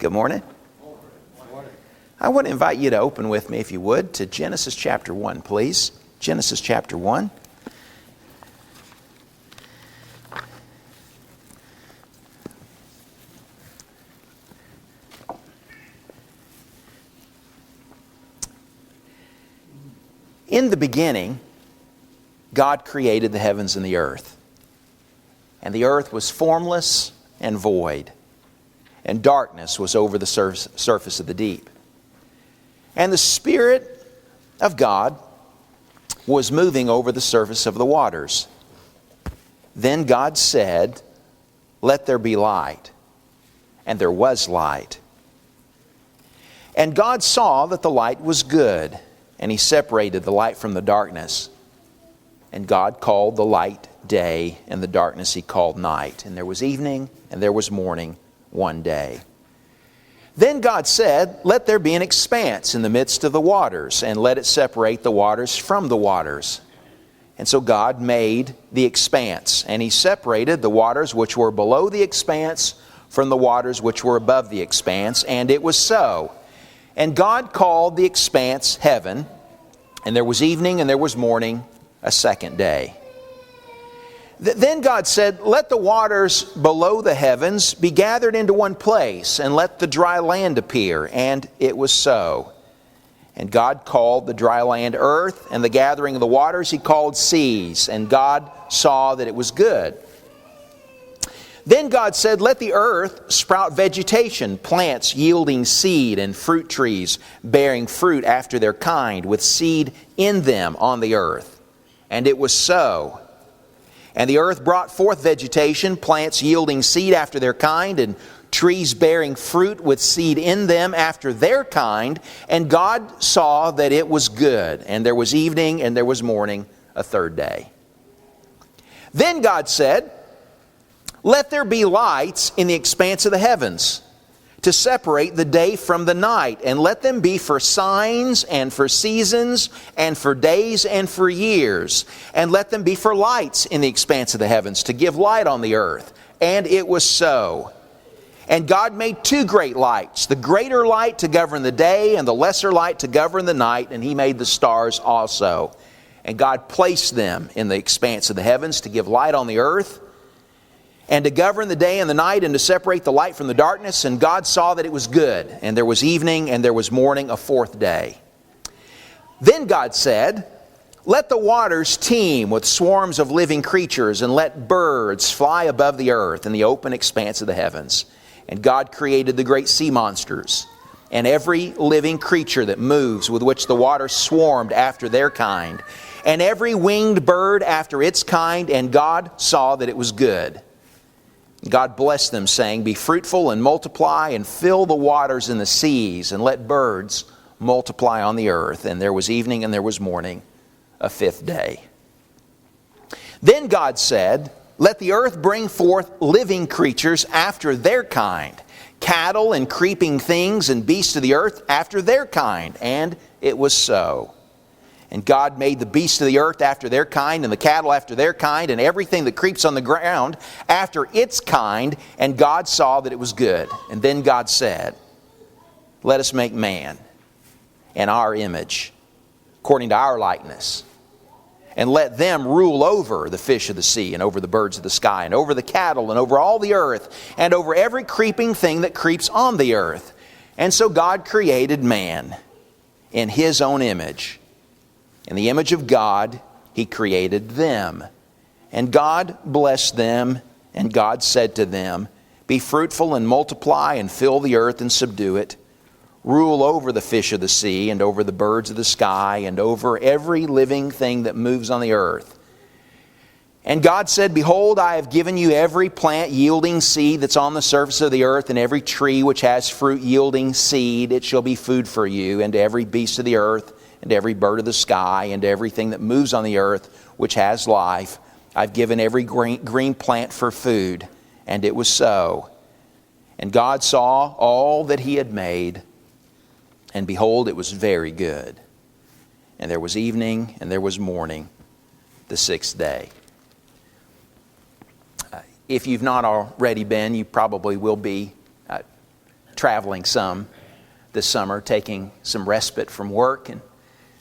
Good morning. I want to invite you to open with me, if you would, to Genesis chapter 1, please. Genesis chapter 1. In the beginning, God created the heavens and the earth. And the earth was formless and void, and darkness was over the surface of the deep. And the Spirit of God was moving over the surface of the waters. Then God said, "Let there be light." And there was light. And God saw that the light was good, and He separated the light from the darkness. And God called the light day, and the darkness He called night. And there was evening, and there was morning, one day. Then God said, "Let there be an expanse in the midst of the waters, and let it separate the waters from the waters." And so God made the expanse, and He separated the waters which were below the expanse from the waters which were above the expanse, and it was so. And God called the expanse heaven, and there was evening and there was morning, a second day. Then God said, "Let the waters below the heavens be gathered into one place, and let the dry land appear." And it was so. And God called the dry land earth, and the gathering of the waters He called seas. And God saw that it was good. Then God said, "Let the earth sprout vegetation, plants yielding seed, and fruit trees bearing fruit after their kind, with seed in them on the earth." And it was so. And the earth brought forth vegetation, plants yielding seed after their kind, and trees bearing fruit with seed in them after their kind. And God saw that it was good. And there was evening and there was morning, a third day. Then God said, "Let there be lights in the expanse of the heavens, to separate the day from the night, and let them be for signs and for seasons and for days and for years. And let them be for lights in the expanse of the heavens, to give light on the earth." And it was so. And God made two great lights, the greater light to govern the day, and the lesser light to govern the night. And He made the stars also. And God placed them in the expanse of the heavens to give light on the earth, and to govern the day and the night, and to separate the light from the darkness. And God saw that it was good. And there was evening and there was morning, a fourth day. Then God said, "Let the waters teem with swarms of living creatures, and let birds fly above the earth in the open expanse of the heavens." And God created the great sea monsters, and every living creature that moves, with which the waters swarmed after their kind, and every winged bird after its kind. And God saw that it was good. God blessed them, saying, "Be fruitful and multiply, and fill the waters in the seas, and let birds multiply on the earth." And there was evening and there was morning, a fifth day. Then God said, "Let the earth bring forth living creatures after their kind, cattle and creeping things and beasts of the earth after their kind." And it was so. And God made the beasts of the earth after their kind, and the cattle after their kind, and everything that creeps on the ground after its kind. And God saw that it was good. And then God said, "Let us make man in our image, according to our likeness. And let them rule over the fish of the sea, and over the birds of the sky, and over the cattle, and over all the earth, and over every creeping thing that creeps on the earth." And so God created man in His own image. In the image of God, He created them. And God blessed them, and God said to them, "Be fruitful and multiply, and fill the earth and subdue it. Rule over the fish of the sea, and over the birds of the sky, and over every living thing that moves on the earth." And God said, "Behold, I have given you every plant yielding seed that's on the surface of the earth, and every tree which has fruit yielding seed. It shall be food for you, and to every beast of the earth, and every bird of the sky, and everything that moves on the earth which has life. I've given every green plant for food." And it was so. And God saw all that He had made, and behold, it was very good. And there was evening and there was morning, the sixth day. If you've not already been, you probably will be traveling some this summer, taking some respite from work and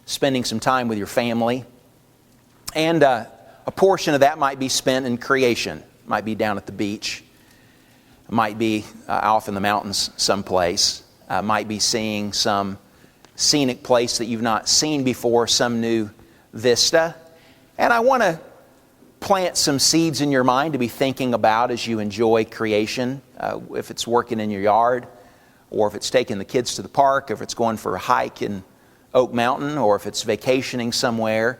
spending some time with your family. And a portion of that might be spent in creation. It might be down at the beach. It might be off in the mountains someplace. Might be seeing some scenic place that you've not seen before, some new vista. And I want to plant some seeds in your mind to be thinking about as you enjoy creation, if it's working in your yard, or if it's taking the kids to the park, if it's going for a hike in Oak Mountain, or if it's vacationing somewhere.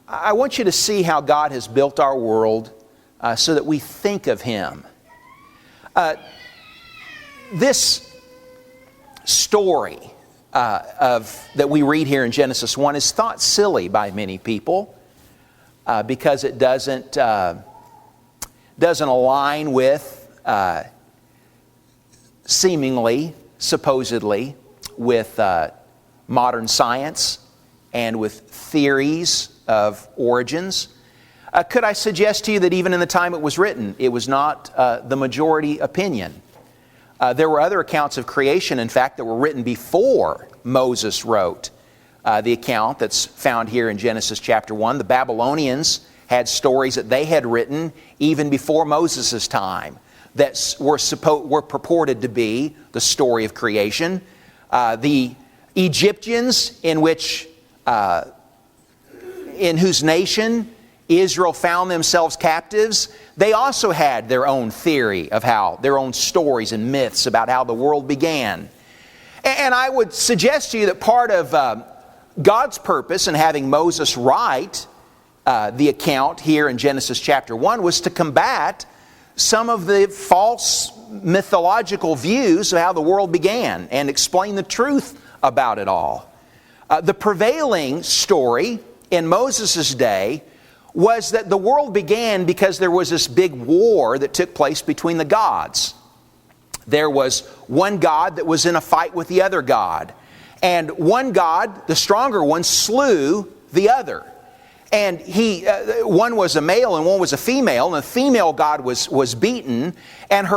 I want you to see how God has built our world so that we think of Him. This story that we read here in Genesis 1 is thought silly by many people because it doesn't align with, seemingly, supposedly, with modern science and with theories of origins. Could I suggest to you that even in the time it was written, it was not the majority opinion? There were other accounts of creation, in fact, that were written before Moses wrote the account that's found here in Genesis chapter 1. The Babylonians had stories that they had written even before Moses' time that were purported to be the story of creation. The Egyptians, in whose nation Israel found themselves captives, they also had their own theory of their own stories and myths about how the world began. And I would suggest to you that part of God's purpose in having Moses write the account here in Genesis chapter 1 was to combat some of the false mythological views of how the world began and explain the truth about it all. The prevailing story in Moses' day was that the world began because there was this big war that took place between the gods. There was one god that was in a fight with the other god. And one god, the stronger one, slew the other. And one was a male and one was a female. And the female god was beaten, and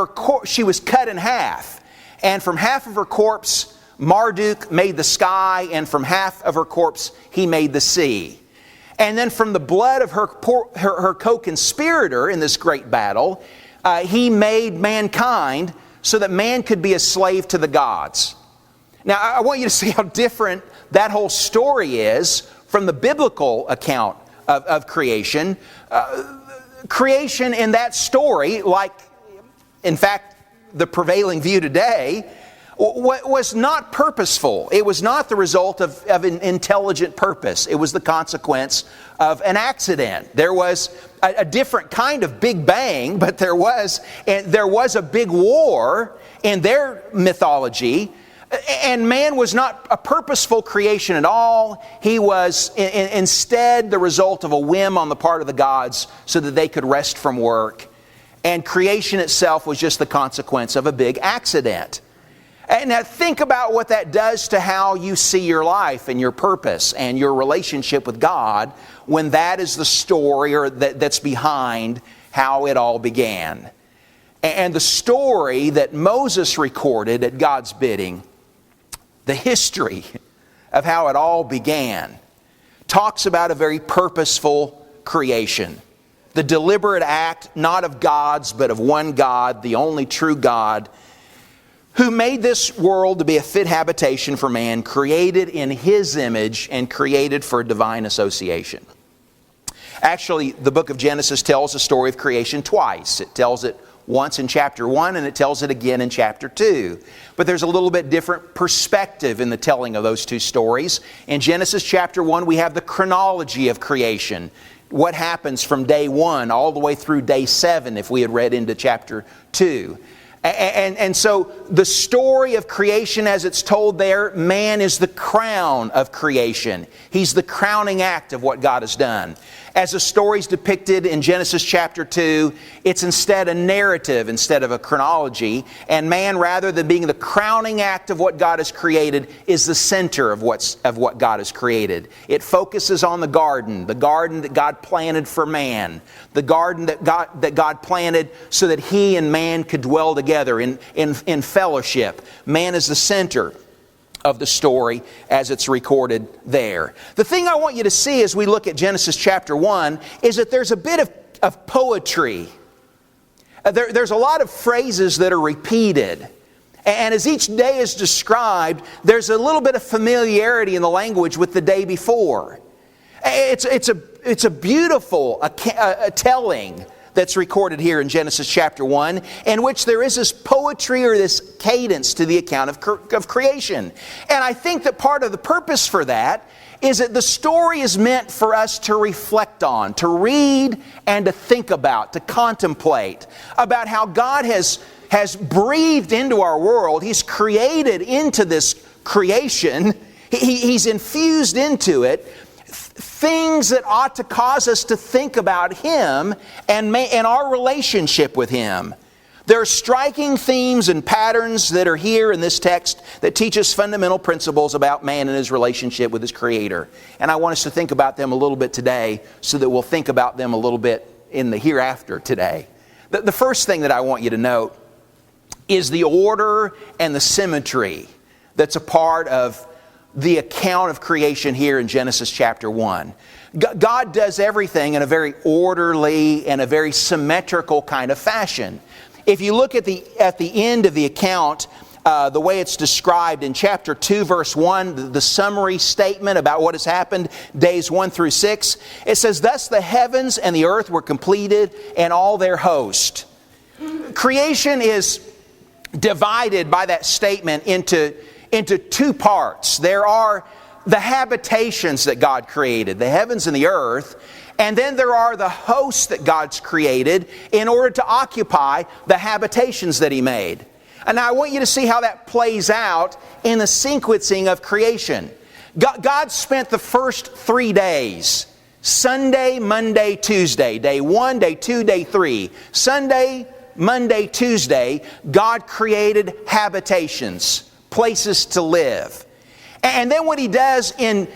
she was cut in half. And from half of her corpse, Marduk made the sky, and from half of her corpse, he made the sea. And then from the blood of her co-conspirator in this great battle, he made mankind so that man could be a slave to the gods. Now, I want you to see how different that whole story is from the biblical account of creation. Creation in that story, like, in fact, the prevailing view today, was not purposeful. It was not the result of an intelligent purpose. It was the consequence of an accident. There was a different kind of Big Bang, but there was a big war in their mythology. And man was not a purposeful creation at all. He was instead the result of a whim on the part of the gods so that they could rest from work. And creation itself was just the consequence of a big accident. And now think about what that does to how you see your life and your purpose and your relationship with God when that is the story or that's behind how it all began. And the story that Moses recorded at God's bidding, the history of how it all began, talks about a very purposeful creation. The deliberate act, not of gods, but of one God, the only true God, who made this world to be a fit habitation for man, created in His image and created for divine association. Actually, the book of Genesis tells the story of creation twice. It tells it once in chapter 1 and it tells it again in chapter 2. But there's a little bit different perspective in the telling of those two stories. In Genesis chapter 1, we have the chronology of creation. What happens from day 1 all the way through day 7 if we had read into chapter 2. And so the story of creation as it's told there, man is the crown of creation. He's the crowning act of what God has done. As the story's depicted in Genesis chapter 2, it's instead a narrative instead of a chronology. And man, rather than being the crowning act of what God has created, is the center of what God has created. It focuses on the garden that God planted for man, the garden that God planted so that he and man could dwell together in fellowship. Man is the center of the story as it's recorded there. The thing I want you to see as we look at Genesis chapter 1 is that there's a bit of poetry. There's a lot of phrases that are repeated. And as each day is described, there's a little bit of familiarity in the language with the day before. It's a beautiful telling that's recorded here in Genesis chapter 1, in which there is this poetry or this cadence to the account of creation. And I think that part of the purpose for that is that the story is meant for us to reflect on, to read and to think about, to contemplate about how God has breathed into our world. He's created into this creation. He's infused into it things that ought to cause us to think about Him and our relationship with Him. There are striking themes and patterns that are here in this text that teach us fundamental principles about man and his relationship with his Creator. And I want us to think about them a little bit today so that we'll think about them a little bit in the hereafter today. The first thing that I want you to note is the order and the symmetry that's a part of the account of creation here in Genesis chapter 1. God does everything in a very orderly and a very symmetrical kind of fashion. If you look at the end of the account, the way it's described in chapter 2, verse 1, the summary statement about what has happened days 1 through 6, it says, "Thus the heavens and the earth were completed and all their host." Creation is divided by that statement into two parts. There are the habitations that God created, the heavens and the earth, and then there are the hosts that God's created in order to occupy the habitations that He made. And now I want you to see how that plays out in the sequencing of creation. God spent the first 3 days, Sunday, Monday, Tuesday, day 1, day 2, day 3. Sunday, Monday, Tuesday, God created habitations, places to live. And then what He does in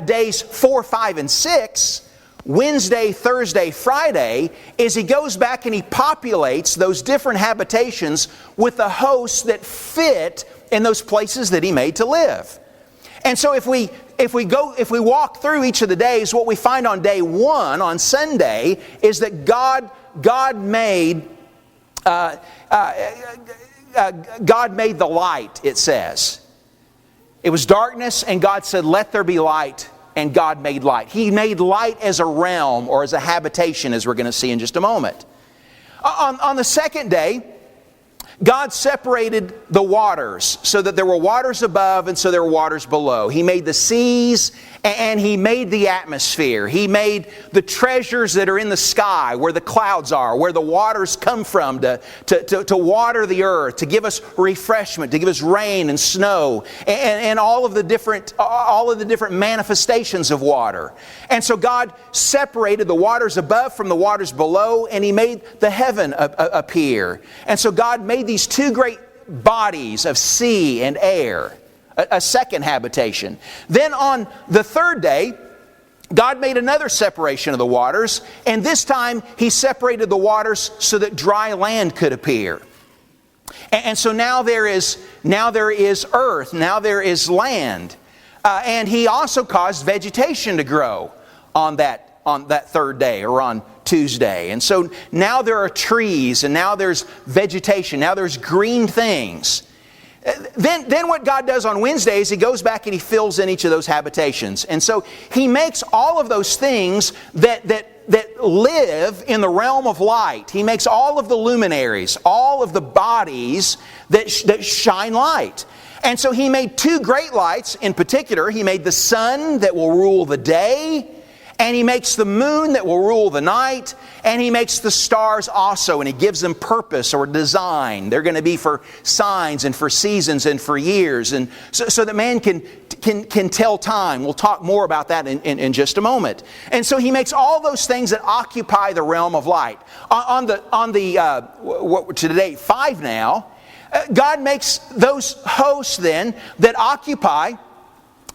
days 4, 5, and 6, Wednesday, Thursday, Friday, is He goes back and He populates those different habitations with the hosts that fit in those places that He made to live. And so if we walk through each of the days, what we find on day 1, on Sunday, is that God made the light, it says. It was darkness, and God said, "Let there be light," and God made light. He made light as a realm or as a habitation, as we're going to see in just a moment. On the second day, God separated the waters so that there were waters above and so there were waters below. He made the seas and He made the atmosphere. He made the treasures that are in the sky, where the clouds are, where the waters come from to water the earth, to give us refreshment, to give us rain and snow, and all of the different manifestations of water. And so God separated the waters above from the waters below, and He made the heaven appear. And so God made these two great bodies of sea and air, a second habitation. Then on the third day, God made another separation of the waters, and this time He separated the waters so that dry land could appear. And so now there is earth, now there is land. And He also caused vegetation to grow on that third day, or on Tuesday. And so now there are trees, and now there's vegetation, now there's green things. Then what God does on Wednesday is He goes back and He fills in each of those habitations. And so He makes all of those things that live in the realm of light. He makes all of the luminaries, all of the bodies that shine light. And so He made two great lights in particular. He made the sun that will rule the day, and He makes the moon that will rule the night. And He makes the stars also, and He gives them purpose or design. They're going to be for signs and for seasons and for years, and so that man can tell time. We'll talk more about that in just a moment. And so He makes all those things that occupy the realm of light. On the today 5 now, God makes those hosts then that occupy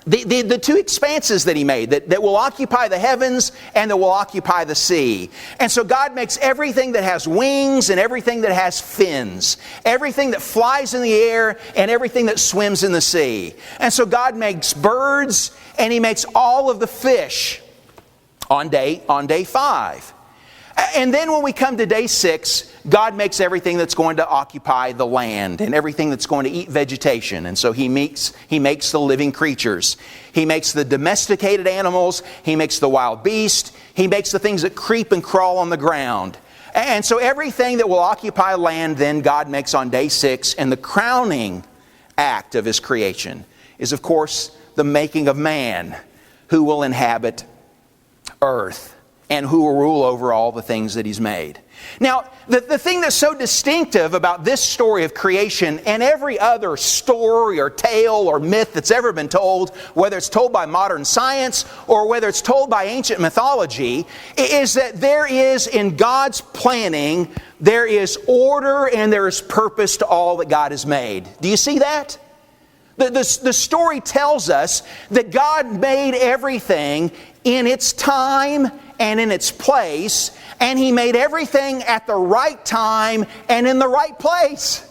the two expanses that He made, that will occupy the heavens and that will occupy the sea. And so God makes everything that has wings and everything that has fins, everything that flies in the air and everything that swims in the sea. And so God makes birds, and He makes all of the fish on day 5. And then when we come to day 6, God makes everything that's going to occupy the land and everything that's going to eat vegetation. And so He makes the living creatures. He makes the domesticated animals. He makes the wild beast. He makes the things that creep and crawl on the ground. And so everything that will occupy land, then God makes on day 6. And the crowning act of His creation is, of course, the making of man, who will inhabit earth and who will rule over all the things that He's made. Now, the thing that's so distinctive about this story of creation and every other story or tale or myth that's ever been told, whether it's told by modern science or whether it's told by ancient mythology, is that there is, in God's planning, there is order and there is purpose to all that God has made. Do you see that? The story tells us that God made everything in its time and in its place, and He made everything at the right time and in the right place.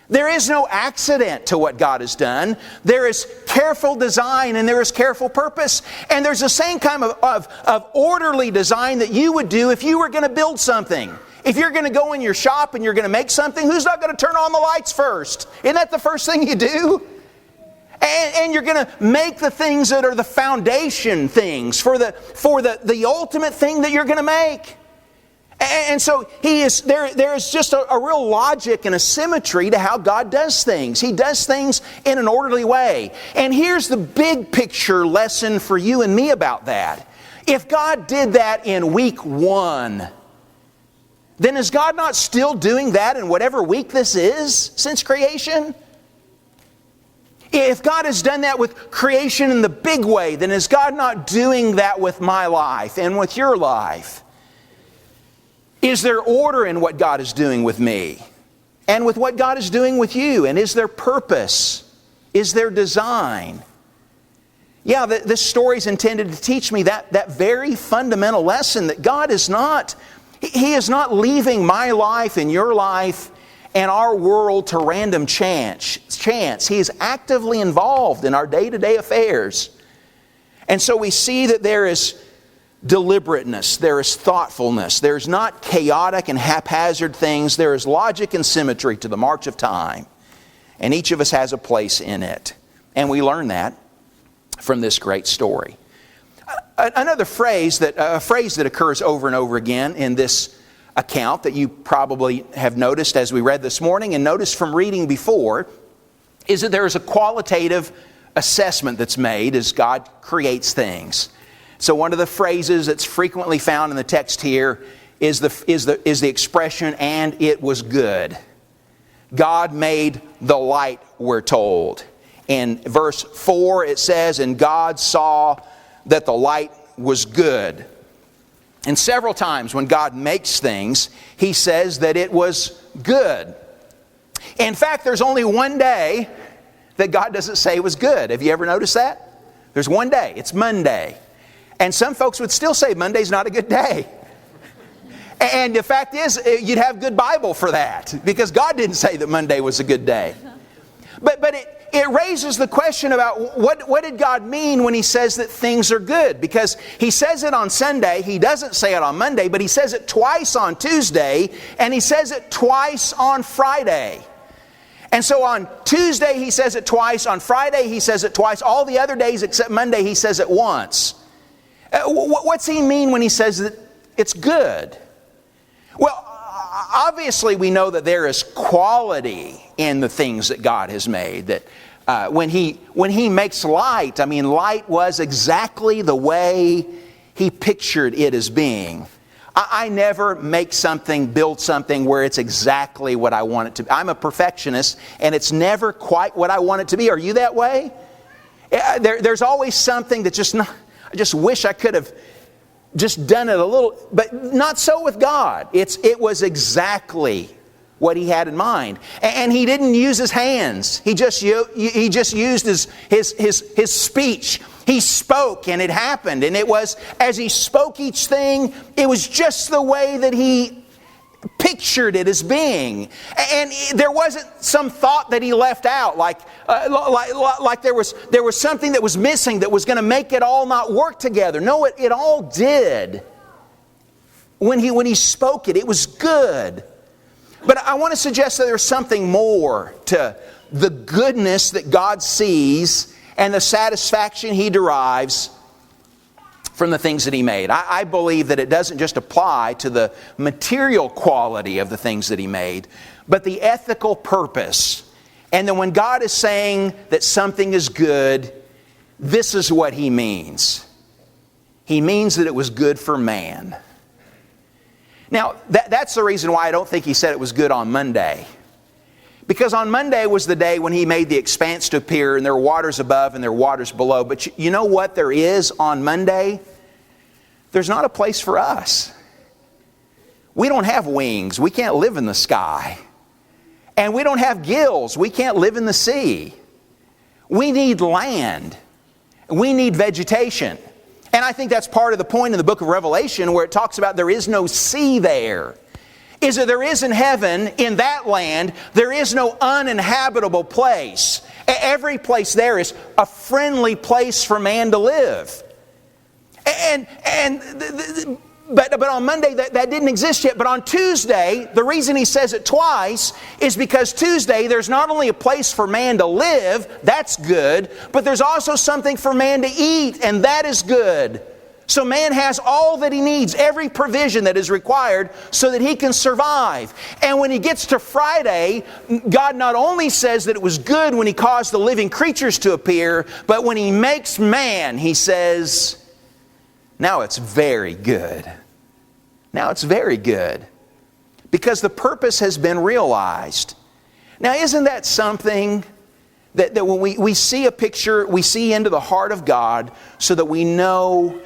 There is no accident to what God has done. There is careful design and there is careful purpose. And there's the same kind of orderly design that you would do if you were going to build something. If you're going to go in your shop and you're going to make something, who's not going to turn on the lights first? Isn't that the first thing you do? And you're going to make the things that are the foundation things for the ultimate thing that you're going to make. And so there is just a real logic and a symmetry to how God does things. He does things in an orderly way. And here's the big picture lesson for you and me about that. If God did that in week 1, then is God not still doing that in whatever week this is since creation? If God has done that with creation in the big way, then is God not doing that with my life and with your life? Is there order in what God is doing with me and with what God is doing with you? And is there purpose? Is there design? Yeah, this story is intended to teach me that very fundamental lesson that God is not, He is not leaving my life and your life and our world to random chance. He is actively involved in our day-to-day affairs. And so we see that there is deliberateness, there is thoughtfulness, there's not chaotic and haphazard things, there is logic and symmetry to the march of time. And each of us has a place in it. And we learn that from this great story. Another phrase that occurs over and over again in this account that you probably have noticed as we read this morning and noticed from reading before is that there is a qualitative assessment that's made as God creates things. So one of the phrases that's frequently found in the text here is the expression, "and it was good." God made the light, we're told. In verse 4 it says, "And God saw that the light was good." And several times when God makes things, He says that it was good. In fact, there's only one day that God doesn't say it was good. Have you ever noticed that? There's one day. It's Monday. And some folks would still say Monday's not a good day. And the fact is, you'd have good Bible for that, because God didn't say that Monday was a good day. But it raises the question about what did God mean when He says that things are good? Because He says it on Sunday, He doesn't say it on Monday, but He says it twice on Tuesday, and He says it twice on Friday. And so on Tuesday He says it twice, on Friday He says it twice, all the other days except Monday He says it once. What's He mean when He says that it's good? Well, obviously we know that there is quality in the things that God has made. That when He makes light, light was exactly the way He pictured it as being. I never make something, build something where it's exactly what I want it to be. I'm a perfectionist, and it's never quite what I want it to be. Are you that way? There's always something that I just wish I could have just done it a little, but not so with God. It was exactly what He had in mind. And He didn't use His hands. He just used His speech. He spoke and it happened. And it was, as He spoke each thing, it was just the way that He pictured it as being. And there wasn't some thought that He left out, like there was something that was missing that was going to make it all not work together. No, it all did. When He spoke it, it was good. But I want to suggest that there's something more to the goodness that God sees and the satisfaction He derives from the things that He made. I believe that it doesn't just apply to the material quality of the things that He made, but the ethical purpose. And then when God is saying that something is good, this is what He means. He means that it was good for man. Now, that's the reason why I don't think He said it was good on Monday. Because on Monday was the day when He made the expanse to appear, and there were waters above and there were waters below. But you know what there is on Monday? There's not a place for us. We don't have wings. We can't live in the sky. And we don't have gills. We can't live in the sea. We need land. We need vegetation. And I think that's part of the point in the book of Revelation where it talks about there is no sea there. Is that there is in heaven, in that land, there is no uninhabitable place. Every place there is a friendly place for man to live. But on Monday that didn't exist yet. But on Tuesday, the reason He says it twice is because Tuesday there's not only a place for man to live, that's good, but there's also something for man to eat, and that is good. So man has all that he needs, every provision that is required so that he can survive. And when he gets to Friday, God not only says that it was good when He caused the living creatures to appear, but when He makes man, He says, now it's very good. Now it's very good. Because the purpose has been realized. Now isn't that something that when we see a picture, we see into the heart of God so that we know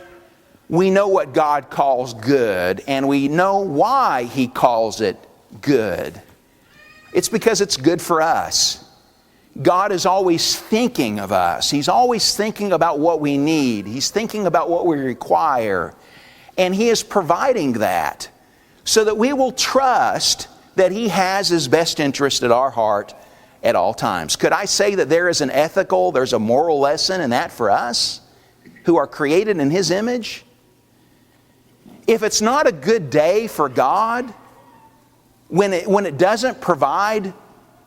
what God calls good, and we know why He calls it good. It's because it's good for us. God is always thinking of us. He's always thinking about what we need. He's thinking about what we require. And He is providing that so that we will trust that He has His best interest at our heart at all times. Could I say that there's a moral lesson in that for us who are created in His image? If it's not a good day for God, when it doesn't provide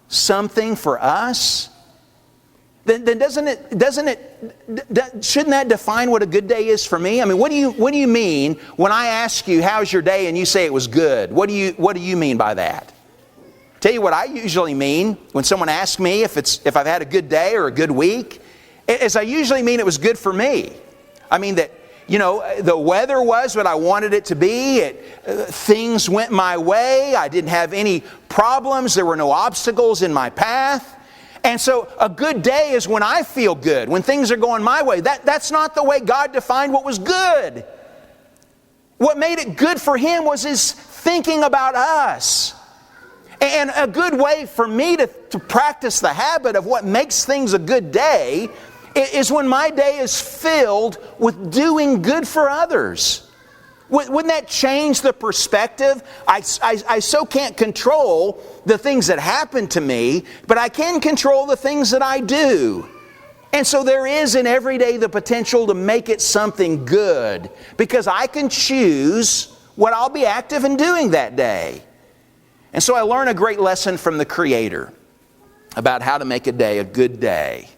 something for us, then shouldn't that define what a good day is for me? I mean, what do you mean when I ask you how's your day and you say it was good? What do you mean by that? Tell you what I usually mean when someone asks me if I've had a good day or a good week, is I usually mean it was good for me. I mean that, the weather was what I wanted it to be. Things went my way. I didn't have any problems. There were no obstacles in my path. And so a good day is when I feel good, when things are going my way. That's not the way God defined what was good. What made it good for Him was His thinking about us. And a good way for me to practice the habit of what makes things a good day is when my day is filled with doing good for others. Wouldn't that change the perspective? I so can't control the things that happen to me, but I can control the things that I do. And so there is in every day the potential to make it something good, because I can choose what I'll be active in doing that day. And so I learn a great lesson from the Creator about how to make a day a good day,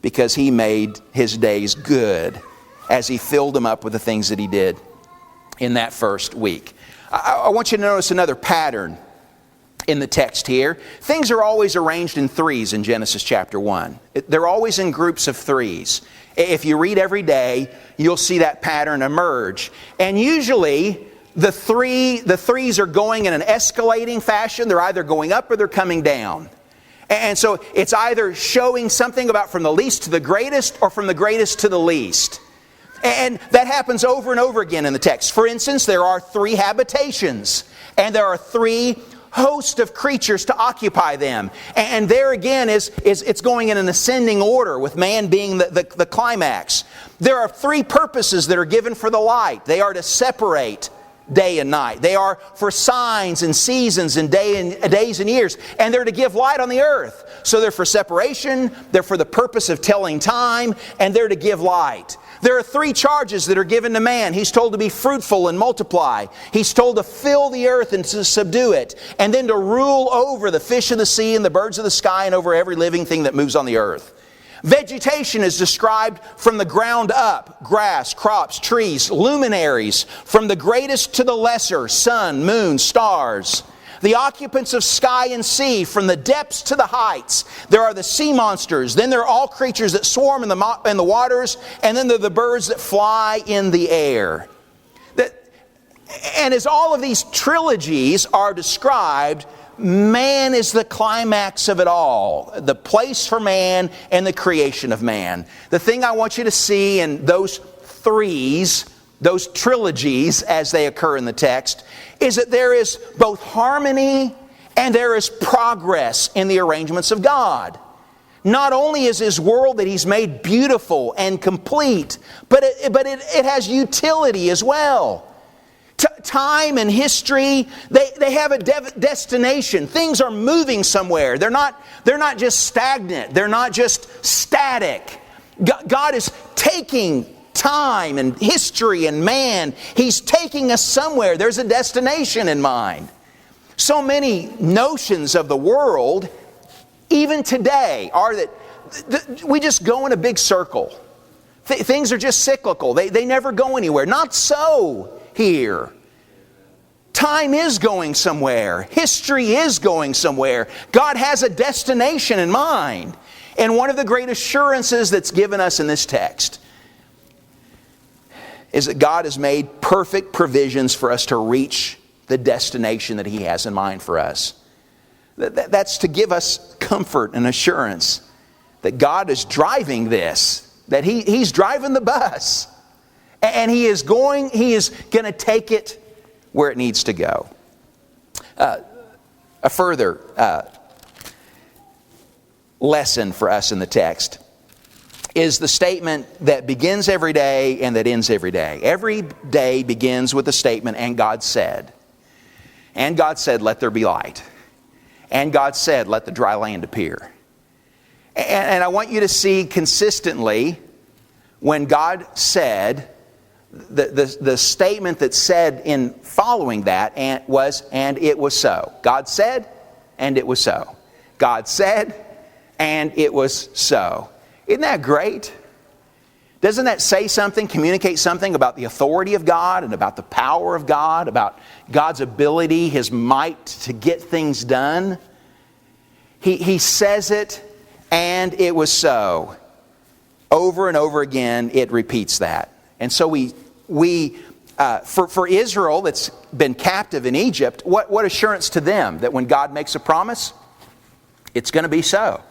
because He made His days good as He filled them up with the things that He did in that first week. I want you to notice another pattern in the text here. Things are always arranged in threes in Genesis chapter 1. They're always in groups of threes. If you read every day, you'll see that pattern emerge. And usually, the threes are going in an escalating fashion. They're either going up or they're coming down. And so it's either showing something about from the least to the greatest or from the greatest to the least. And that happens over and over again in the text. For instance, there are 3 habitations, and there are 3 hosts of creatures to occupy them. And there again it's going in an ascending order, with man being the climax. There are 3 purposes that are given for the light. They are to separate day and night. They are for signs and seasons and days and years. And they're to give light on the earth. So they're for separation, they're for the purpose of telling time, and they're to give light. There are 3 charges that are given to man. He's told to be fruitful and multiply. He's told to fill the earth and to subdue it. And then to rule over the fish of the sea and the birds of the sky and over every living thing that moves on the earth. Vegetation is described from the ground up. Grass, crops, trees, luminaries. From the greatest to the lesser. Sun, moon, stars. The occupants of sky and sea, from the depths to the heights. There are the sea monsters. Then there are all creatures that swarm in the waters. And then there are the birds that fly in the air. And as all of these trilogies are described, man is the climax of it all. The place for man and the creation of man. The thing I want you to see in those threes, those trilogies as they occur in the text, is that there is both harmony and there is progress in the arrangements of God. Not only is His world that He's made beautiful and complete, but it has utility as well. Time and history, they have a destination. Things are moving somewhere. They're not just stagnant. They're not just static. God is taking time and history and man. He's taking us somewhere. There's a destination in mind. So many notions of the world, even today, are that we just go in a big circle. Things are just cyclical. They never go anywhere. Not so here. Time is going somewhere. History is going somewhere. God has a destination in mind. And one of the great assurances that's given us in this text is that God has made perfect provisions for us to reach the destination that He has in mind for us. That's to give us comfort and assurance that God is driving this, that He's driving the bus. And He is going to take it where it needs to go. A further lesson for us in the text is the statement that begins every day and that ends every day. Every day begins with the statement, "And God said." And God said, "Let there be light." And God said, "Let the dry land appear." And I want you to see consistently when God said, the statement that's said in following that was, "And it was so." God said, and it was so. God said, and it was so. Isn't that great? Doesn't that say something, communicate something about the authority of God and about the power of God, about God's ability, His might to get things done? He says it, and it was so. Over and over again, it repeats that. And so for Israel that's been captive in Egypt, what assurance to them that when God makes a promise, it's going to be so.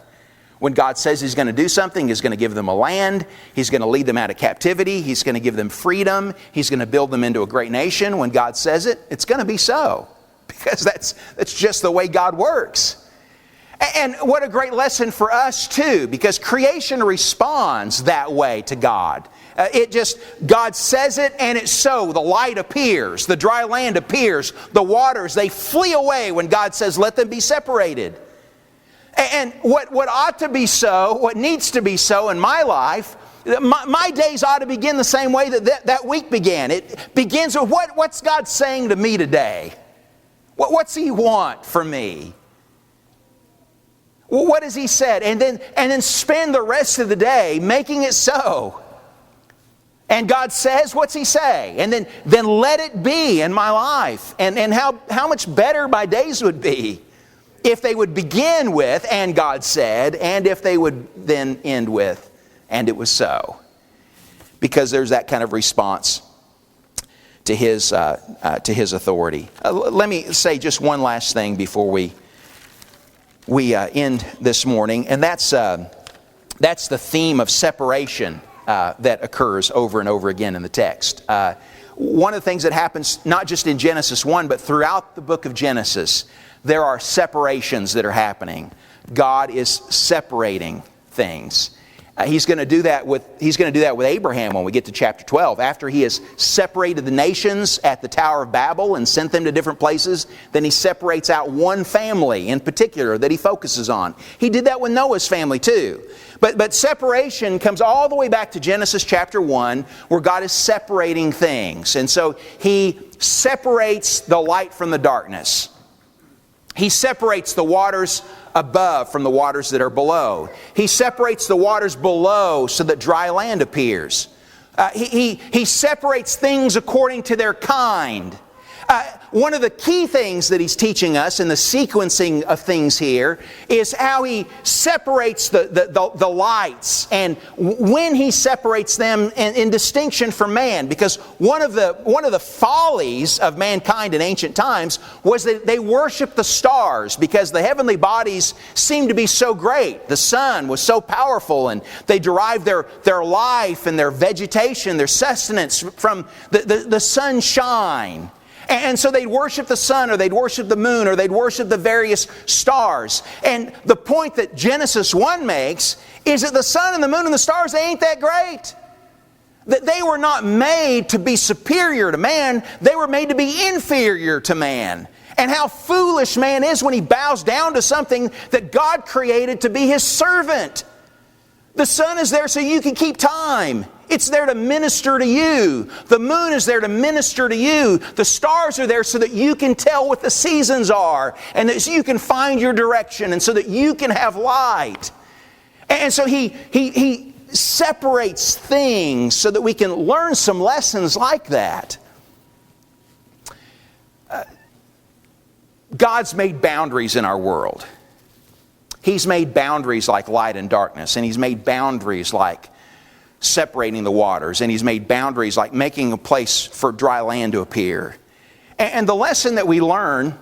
When God says He's going to do something, He's going to give them a land, He's going to lead them out of captivity, He's going to give them freedom, He's going to build them into a great nation. When God says it, it's going to be so. Because that's just the way God works. And what a great lesson for us too, because creation responds that way to God. God says it and it's so. The light appears, the dry land appears, the waters, they flee away when God says, "Let them be separated." And what ought to be so, what needs to be so in my life, my days ought to begin the same way that week began. It begins with what's God saying to me today? What's He want from me? What has He said? And then spend the rest of the day making it so. And God says, what's He say? And then let it be in my life. And how much better my days would be if they would begin with, "And God said," and if they would then end with, "And it was so." Because there's that kind of response to His authority. Let me say just one last thing before we end this morning, and that's the theme of separation that occurs over and over again in the text. One of the things that happens not just in Genesis 1, but throughout the book of Genesis, there are separations that are happening. God is separating things. He's going to do that with Abraham when we get to chapter 12. After he has separated the nations at the Tower of Babel and sent them to different places, then he separates out one family in particular that he focuses on. He did that with Noah's family too. But separation comes all the way back to Genesis chapter 1, where God is separating things. And so He separates the light from the darkness. He separates the waters above from the waters that are below. He separates the waters below so that dry land appears. He separates things according to their kind. One of the key things that He's teaching us in the sequencing of things here is how He separates the lights, and when He separates them in distinction from man. Because one of the follies of mankind in ancient times was that they worshiped the stars because the heavenly bodies seemed to be so great. The sun was so powerful, and they derived their life and their vegetation, their sustenance from the sunshine. And so they'd worship the sun, or they'd worship the moon, or they'd worship the various stars. And the point that Genesis 1 makes is that the sun and the moon and the stars, they ain't that great. That they were not made to be superior to man. They were made to be inferior to man. And how foolish man is when he bows down to something that God created to be His servant. The sun is there so you can keep time. It's there to minister to you. The moon is there to minister to you. The stars are there so that you can tell what the seasons are, and that you can find your direction, and so that you can have light. And so He separates things so that we can learn some lessons like that. God's made boundaries in our world. He's made boundaries like light and darkness, and He's made boundaries like separating the waters, and He's made boundaries like making a place for dry land to appear. And the lesson that we learn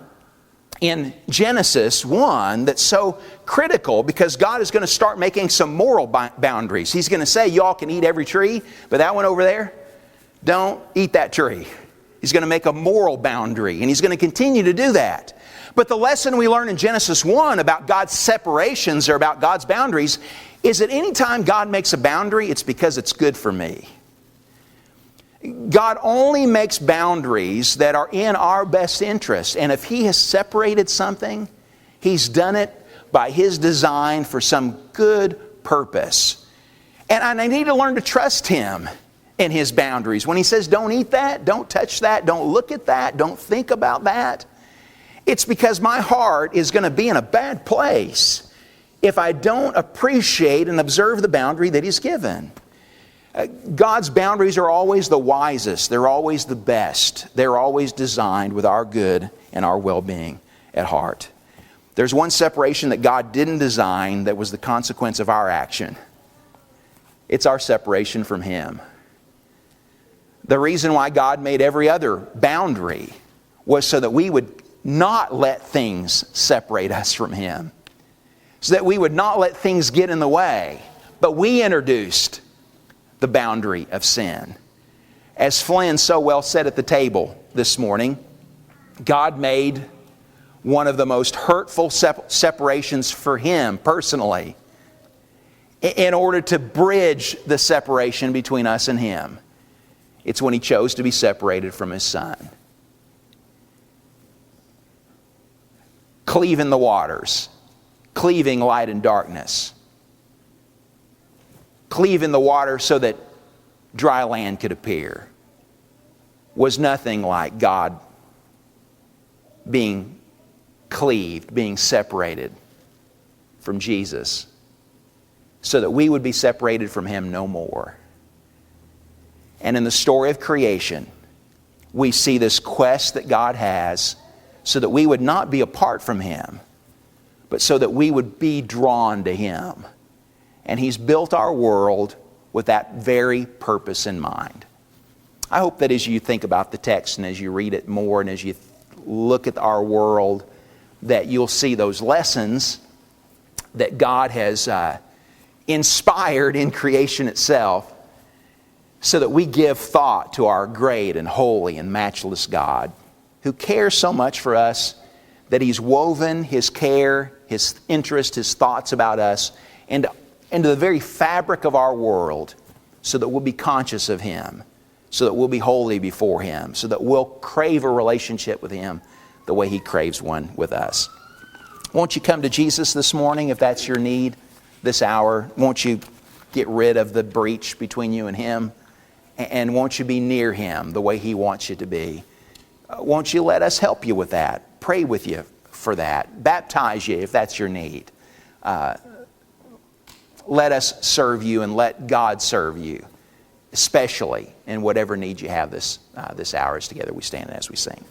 in Genesis 1 that's so critical, because God is going to start making some moral boundaries. He's going to say, y'all can eat every tree, but that one over there, don't eat that tree. He's going to make a moral boundary, and He's going to continue to do that. But the lesson we learn in Genesis 1 about God's separations, or about God's boundaries, is that anytime God makes a boundary, it's because it's good for me. God only makes boundaries that are in our best interest. And if He has separated something, He's done it by His design for some good purpose. And I need to learn to trust Him in His boundaries. When He says, don't eat that, don't touch that, don't look at that, don't think about that, it's because my heart is going to be in a bad place if I don't appreciate and observe the boundary that He's given. God's boundaries are always the wisest. They're always the best. They're always designed with our good and our well-being at heart. There's one separation that God didn't design that was the consequence of our action. It's our separation from Him. The reason why God made every other boundary was so that we would not let things separate us from Him. So that we would not let things get in the way. But we introduced the boundary of sin. As Flynn so well said at the table this morning, God made one of the most hurtful separations for Him personally in order to bridge the separation between us and Him. It's when He chose to be separated from His Son. Cleaving the waters, cleaving light and darkness, cleaving the water so that dry land could appear, was nothing like God being cleaved, being separated from Jesus, so that we would be separated from Him no more. And in the story of creation, we see this quest that God has so that we would not be apart from Him, but so that we would be drawn to Him. And He's built our world with that very purpose in mind. I hope that as you think about the text and as you read it more and as you look at our world, that you'll see those lessons that God has inspired in creation itself, so that we give thought to our great and holy and matchless God, who cares so much for us that He's woven His care, His interest, His thoughts about us into the very fabric of our world, so that we'll be conscious of Him, so that we'll be holy before Him, so that we'll crave a relationship with Him the way He craves one with us. Won't you come to Jesus this morning if that's your need this hour? Won't you get rid of the breach between you and Him? And won't you be near Him the way He wants you to be? Won't you let us help you with that? Pray with you for that. Baptize you if that's your need. Let us serve you and let God serve you, especially in whatever need you have this hour as together we stand as we sing.